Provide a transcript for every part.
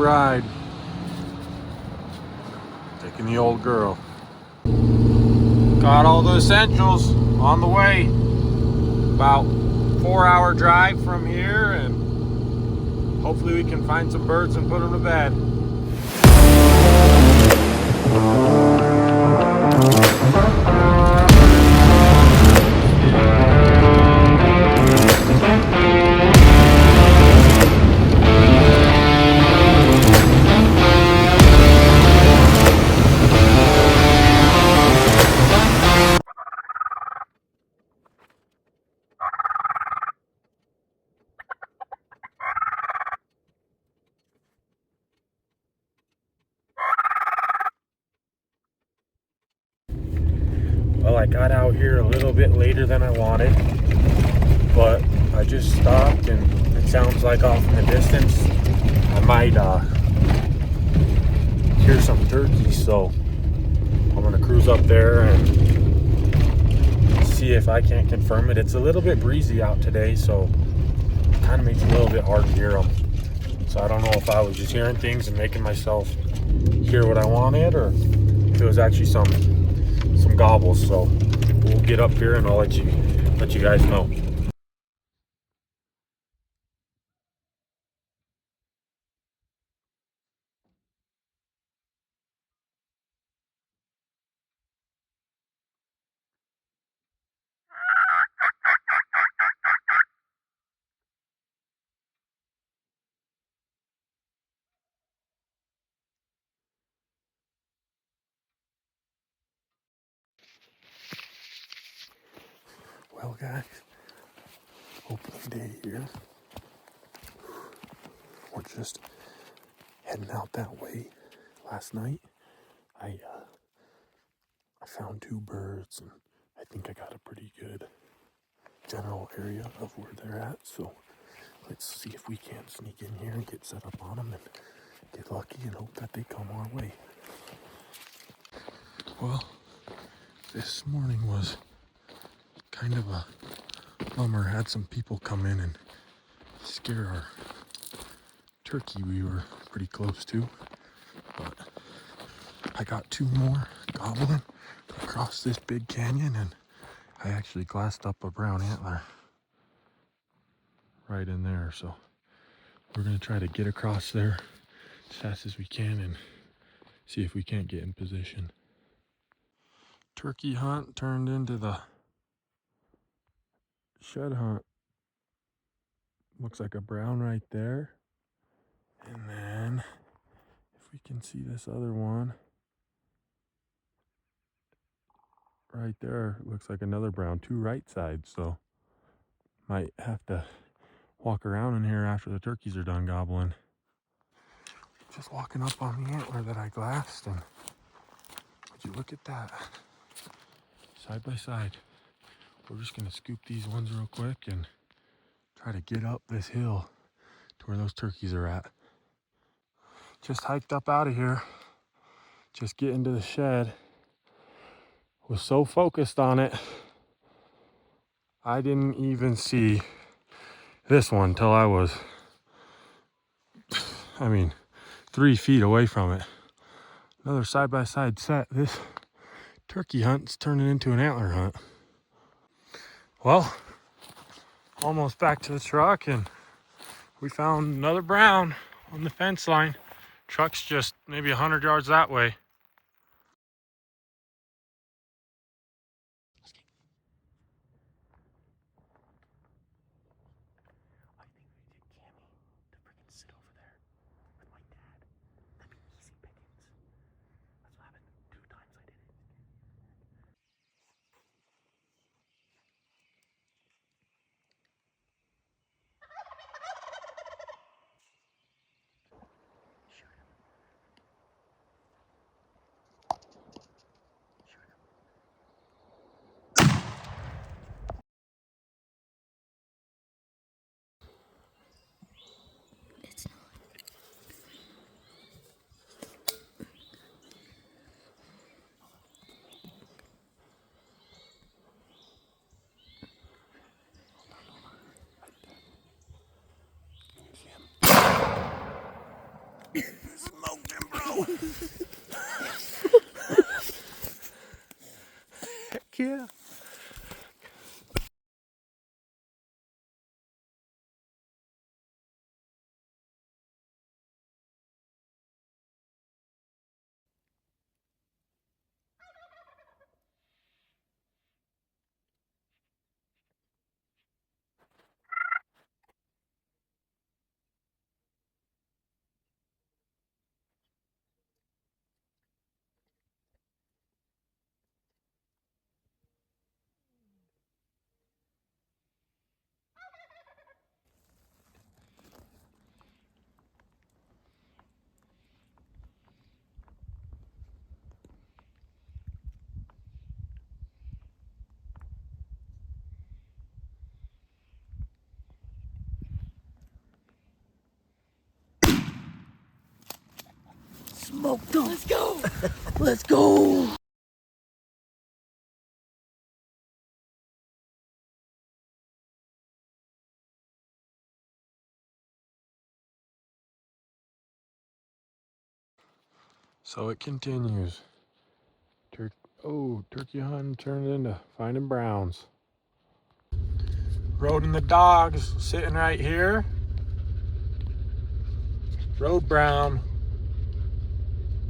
ride. Taking the old girl. Got all the essentials on the way. About 4-hour drive from here, and hopefully we can find some birds and put them to bed. Well, I got out here a little bit later than I wanted, but I just stopped, and it sounds like off in the distance I might hear some turkeys, so I'm gonna cruise up there and see if I can't confirm it. It's a little bit breezy out today, so it kind of makes it a little bit hard to hear them. So I don't know if I was just hearing things and making myself hear what I wanted, or if it was actually some gobbles. So we'll get up here and I'll let you guys know. Well, guys, opening day here. We're just heading out that way. Last night I found 2 birds, and I think I got a pretty good general area of where they're at. So let's see if we can sneak in here and get set up on them and get lucky and hope that they come our way. Well, this morning was kind of a bummer. Had some people come in and scare our turkey we were pretty close to, but I got 2 more gobbling across this big canyon, and I actually glassed up a brown antler right in there. So we're gonna try to get across there as fast as we can and see if we can't get in position. Turkey hunt turned into the shed hunt. Looks like a brown right there. And then if we can see this other one right there, looks like another brown, 2 right sides. So might have to walk around in here after the turkeys are done gobbling. Just walking up on the antler that I glassed, and would you look at that? Side by side. We're just gonna scoop these ones real quick and try to get up this hill to where those turkeys are at. Just hiked up out of here. Just getting to the shed. Was so focused on it, I didn't even see this one till I was, 3 feet away from it. Another side-by-side set. This turkey hunt's turning into an antler hunt. Well, almost back to the truck, and we found another brown on the fence line. Truck's just maybe 100 yards that way. Yeah. Smoke them. Let's go. Let's go. So it continues. Turkey hunting turned into finding browns. Road and the dogs sitting right here. Road brown.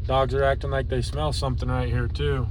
Dogs are acting like they smell something right here too.